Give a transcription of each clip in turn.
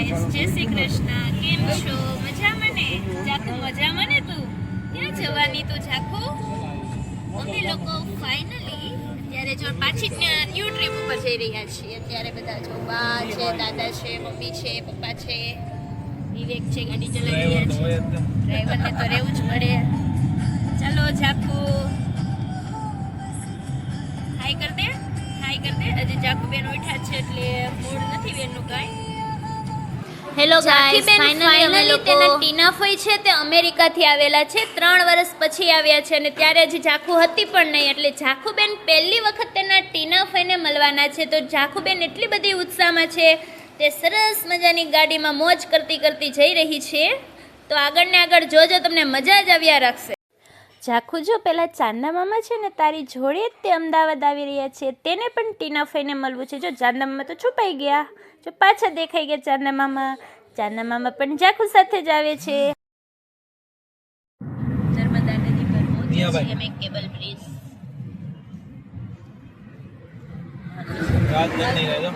Guys, જય શ્રી કૃષ્ણ. કેમ છો? મજામાં ને? જાકુ મજામાં ને? તું ક્યાં જવાની? તું જાકુ અમે લોકો ફાઇનલી અત્યારે જો પાછી ન્યૂ ટ્રીપ ઉપર જઈ રહ્યા છીએ. અત્યારે બધા જો બા છે, દાદા છે, મમ્મી છે, પપ્પા છે, વિવેક છે, ગાડી ચલાવી રહ્યા છે. ડ્રાઈવરને તો રહેવું જ પડે. ચાલો જાકુ, હાય કર દે, હાય કર દે. હજી જાકુ બેન ઉઠ્યા છે એટલે મૂડ નથી બેનનું કાંઈ. હેલો ગાઈસ, ફાઇનલી તેના ટીના ફઈ છે તે અમેરિકાથી આવેલા છે. 3 વર્ષ પછી આવ્યા છે અને ત્યારે હજી જાખુ હતી પણ નહીં. એટલે જાખુબેન પહેલી વખત તેના ટીના ફઈને મળવાના છે. તો જાખુબેન એટલી બધી ઉત્સાહમાં છે, તે સરસ મજાની ગાડીમાં મોજ કરતી કરતી જઈ રહી છે. તો આગળ ને આગળ જોજો, તમને મજા જ આવ્યા રાખશે. જાખુ જો પેલા ચાંદા મામા છે ને તારી જોડે જ તે અમદાવાદ આવી રહ્યા છે. તેને પણ ટીના ફઈને મળવું છે. જો ચાંદા મામા તો છુપાઈ ગયા, જો પાછા દેખાઈ ગયા ચાંદા મામા. ચાંદા મામા પણ જાખુ સાથે જ આવે છે. નર્મદા નદી પર પહોંચીએ છીએ અમે, કેબલ બ્રિજ. રાત નહીં રહેજો.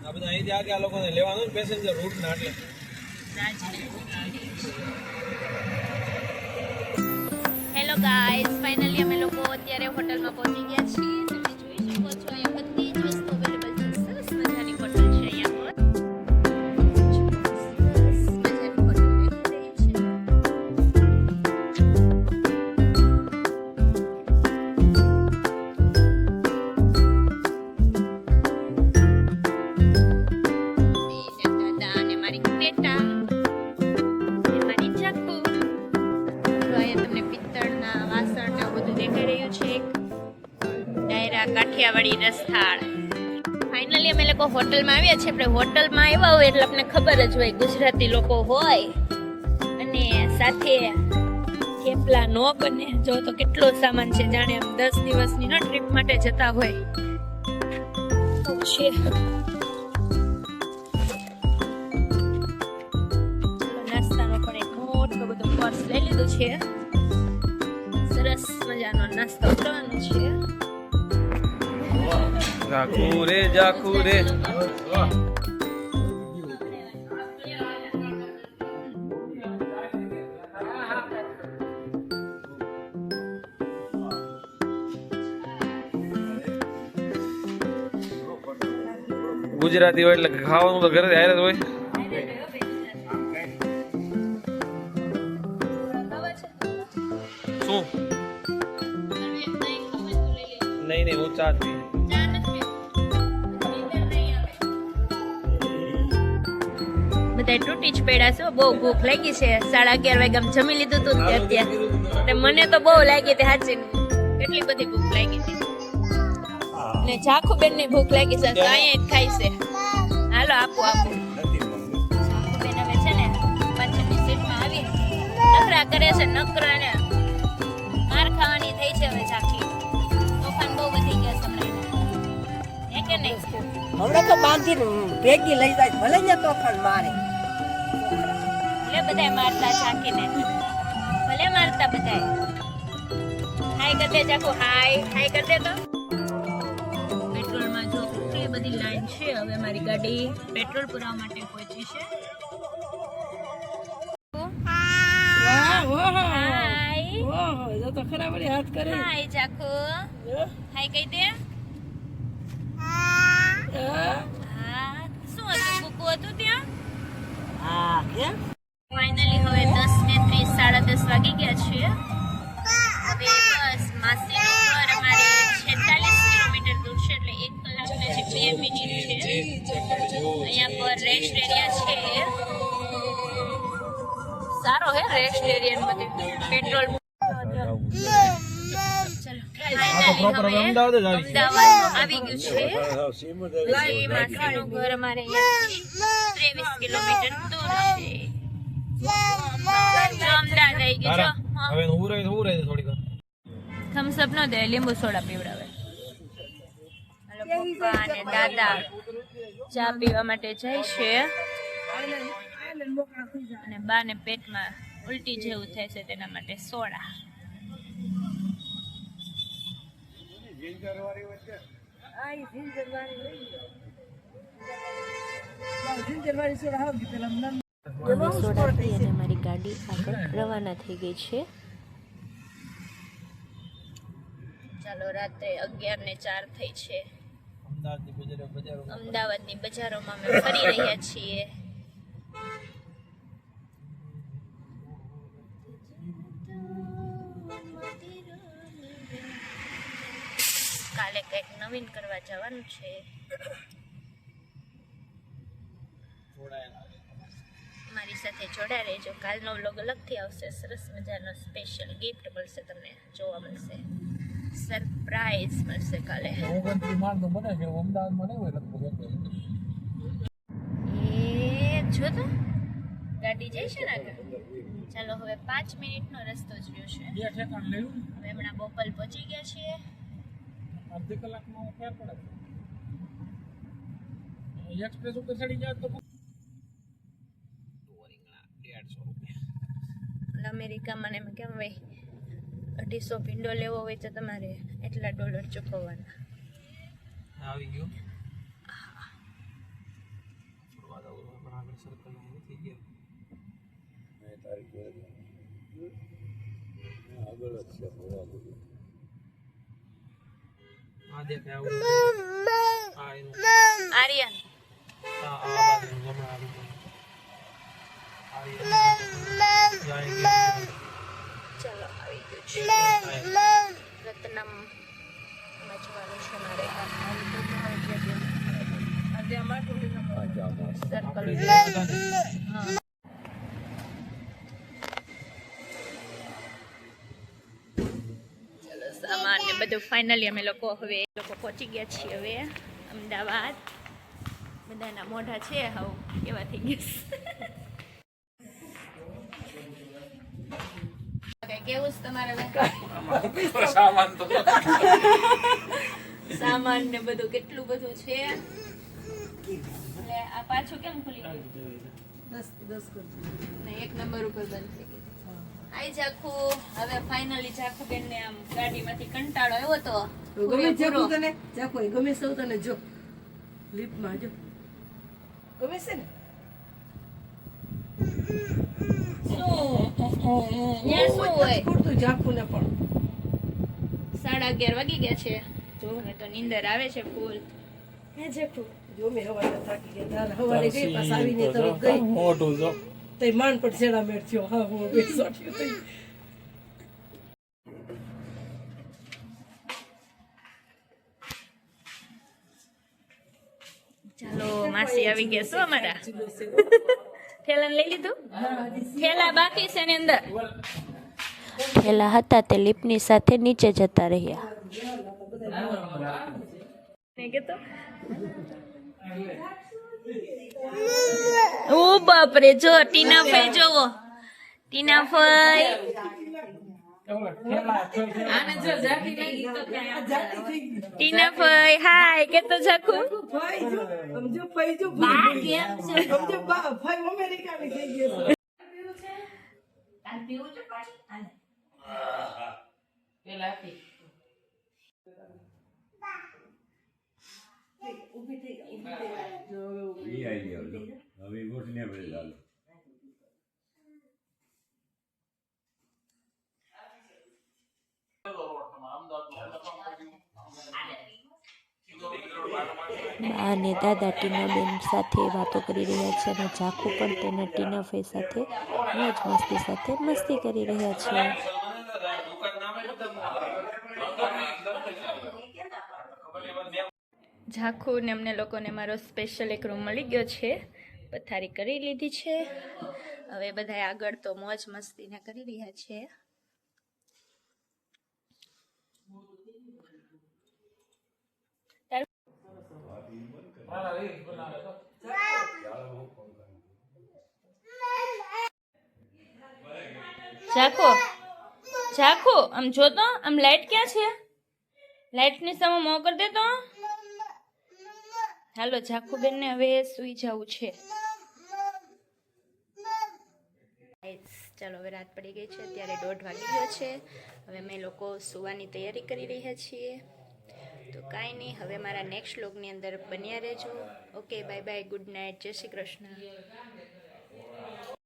આપણે અહીંથી આગે આ લોકોને લેવાનું પેસેન્જર રૂટ ના એટલે હેલો ગાઈસ, ફાઇનલી અમે લોકો અત્યારે હોટલમાં પહોંચી ગયા છીએ. તમે જોઈ શકો છો અહીંયા બધી જ વસ્તુ અવેલેબલ છે. સરસ મજાની હોટલ છે અહીંયા પર. સરસ મજાની હોટલ દેખાઈ રહી છે. દાદા અને મારી બેટા અને મારી જાકુ. તમને પિત્તળના વાસણ ને બધું દેખાઈ રહ્યું છે. ડાયરા કાઠિયાવાડી રસથાળ. ફાઇનલી અમે લોકો હોટલમાં આવ્યા છે. આપણે હોટલમાં આવ્યા હોય એટલે આપણને ખબર જ હોય ગુજરાતી લોકો હોય અને સાથે થેપલા નો બને. જો તો કેટલો સામાન છે, જાણે આમ 10 દિવસની ના ટ્રીપ માટે જતા હોય તો છે. નાસ્તાનો પણ એક મોટો બધો કોર્સ લઈ લીધું છે. સરસ મજાનો નાસ્તો કરવાનો છે. જાખુ રે જાખુ રે. ગુજરાતી હોય એટલે ખાવાનું તો ઘરે હારે જ હોય. શું નહીં નહીં હું ચા જ પી. બધા તૂટી જ પડ્યા છે. બહુ ભૂખ લાગી છે. 11:30 વાગ્યા જમી લીધું હતું અત્યારે. મને તો બહુ લાગી હતી સાચી, કેટલી બધી ભૂખ લાગી હતી. ને જાખુબેન ની ભૂખ લાગી છે, અહીંયા જ ખાય છે. હાલો આપો આપો. જાખુબેન હવે છે ને પાછળની સીટમાં આવી નખરા કરે છે. નખરા ને માર ખાવાની થઈ છે હવે જાખી. તોફાન બહુ વધી ગયા છે હમણાં. હે કે નહીં? હમણાં તો બાંધીને ભેગી લઈ જાય, ભલે ને તોફાન મારે. એટલે બધાય મારતા જાખીને, ભલે મારતા બધાય. હાય કર દે જાખુ, હાય હાય કર દે. તો પેટ્રોલમાં જો કેટલી બધી લાઈન છે. હવે મારી ગાડી પેટ્રોલ પુરાવા માટે પહોંચી છે. જો તો ખરા વળી હાથ કરે. હાય જાખુ, હાય કહી દે. હા, શું હતું? બુકુ હતું ત્યાં? હા કેમ? ફાઇનલી હવે 10:30 10:30 વાગી ગયા છે. હવે બસ માસીનું ઘર અમારે 46 કિલોમીટર દૂર છે, એટલે 1 કલાક ને 2 મિનિટ છે. અહીંયા પર રેસ્ટ એરિયા છે. સારો હે રેસ્ટ એરિયા બધે. પેટ્રોલ અમદાવાદ આવી ગયું છે. પછી માસીનું ઘર અમારે અહીંયાથી 23 કિલોમીટર દૂર છે. અમદાવાદ આવી ગયું છે. હવે હું રહી થોડીક વાર. થમ્સ અપ નો દે, લીંબુ સોડા પીવડાવે. હાલો પપ્પા અને દાદા ચા પીવા માટે જાય છે. અને બા ને પેટમાં ઉલટી જેવું થાય છે, તેના માટે સોડા. સોડાથી અને મારી ગાડી આગળ રવાના થઈ ગઈ છે. ચાલો, રાત્રે 11:04 થઈ છે. અમદાવાદની બજારોમાં અમે ફરી રહ્યા છીએ. કાલે કંઈક નવીન કરવા જવાનું છે. મારી સાથે જોડાઈ રહેજો. કાલનો વ્લોગ અલગથી આવશે. સરસ મજાનો સ્પેશિયલ ગિફ્ટ મળશે, તમને જોવા મળશે. સરપ્રાઈઝ મળશે કાલે. એ જો તો ગાડી જાય છે ને આગળ. ચાલો, હવે 5 મિનિટનો રસ્તો જ રહ્યો છે. હવે હમણાં બોપલ પહોંચી ગયા છીએ. અડધી કલાકમાં ફેર પડે. એક્સપ્રેસ ઉપર ચડી જાય તો અમેરિકામાં ને એમ કેમ ભાઈ 250 ભીંડો લેવો હોય તો તમારે એટલા $, ચૂકવવાના. આવી ગયો. આગળ સર્કલ થઈ ગયો. આગળ જ છે. આ દેખાય આવું. આ એનું આર્યન આ બાજુ જમણા આવી ગયો. ચાલો, આવી ગયું છે. રત્નમ મચવાનું છે મારે. સર્કલ. ચાલો, સામાન ને બધું ફાઇનલી અમે લોકો પહોંચી ગયા છીએ હવે અમદાવાદ. બધાના મોઢા છે હાવ કેવા થઈ ગયા. કેવું છે તમારે સામાન ને બધું કેટલું બધું છે. એટલે આ પાછું કેમ ખુલી ગયું? 10 એક નંબર ઉપર બંધ થઈ ગયું. આઈ જાખુ. હવે ફાઇનલી જાખુ બેન ને આમ ગાડીમાંથી કંટાળો આવ્યો તો ગમે જાખુ તને જાખુ ગમે સૌ તને જો લિપમાં જો ગમે છે ને શું હોય પૂરતું જાખુ ને પણ 11:30 વાગી ગયા છે. હવે તો નીંદર આવે છે ફૂલ. હે જાખુ જો મેં હવારે થાકી ગયા હવારે ગઈ પાસ આવીને તરત ગઈ મોટું જો તઈ માન પણ છેડા મેળ થયો. હા હું બેસોટ્યો તઈ ચાલો, માસી આવી ગયા છો અમારા. થેલા લઈ લીધું? થેલા બાકી છે ને અંદર. થેલા હતા તે લિફ્ટની સાથે નીચે જતા રહ્યા. ઓ બાપરે, જો ટીનાફઈ જોવો. ટીનાફઈ ટીનાફઈ હાય કેતો જાખુ. ભાઈ જો સમજો ભાઈ જો ભાઈ સમજો ભાઈ અમેરિકાની થઈ ગયો છે. અને દાદા ટીનાબેન સાથે વાતો કરી રહ્યા છે અને જાખુ પણ તેના ટીનાફઈ સાથે મોજ મસ્તી સાથે મસ્તી કરી રહ્યા છે. જાખુ ને અમને લોકોને મારો સ્પેશિયલ એક રૂમ મળી ગયો છે. પથારી કરી લીધી છે. હવે બધા આગળ તો મોજ મસ્તીને કરી રહ્યા છે. જાખુ જાખુ આમ જો તો, આમ લાઈટ ક્યાં છે? લાઈટની સામે મોં કરી દે તો. હાલો, જાખુ બેન ને હવે સુઈ જવું છે. ચાલો, હવે રાત પડી ગઈ છે. અત્યારે 1:30 વાગી ગયો છે. હવે અમે લોકો સુવાની તૈયારી કરી રહ્યા છીએ. તો કાંઈ નહીં, હવે મારા નેક્સ્ટ વ્લોગની અંદર બન્યા રહેજો. Okay, bye bye, good night, જય શ્રી કૃષ્ણ.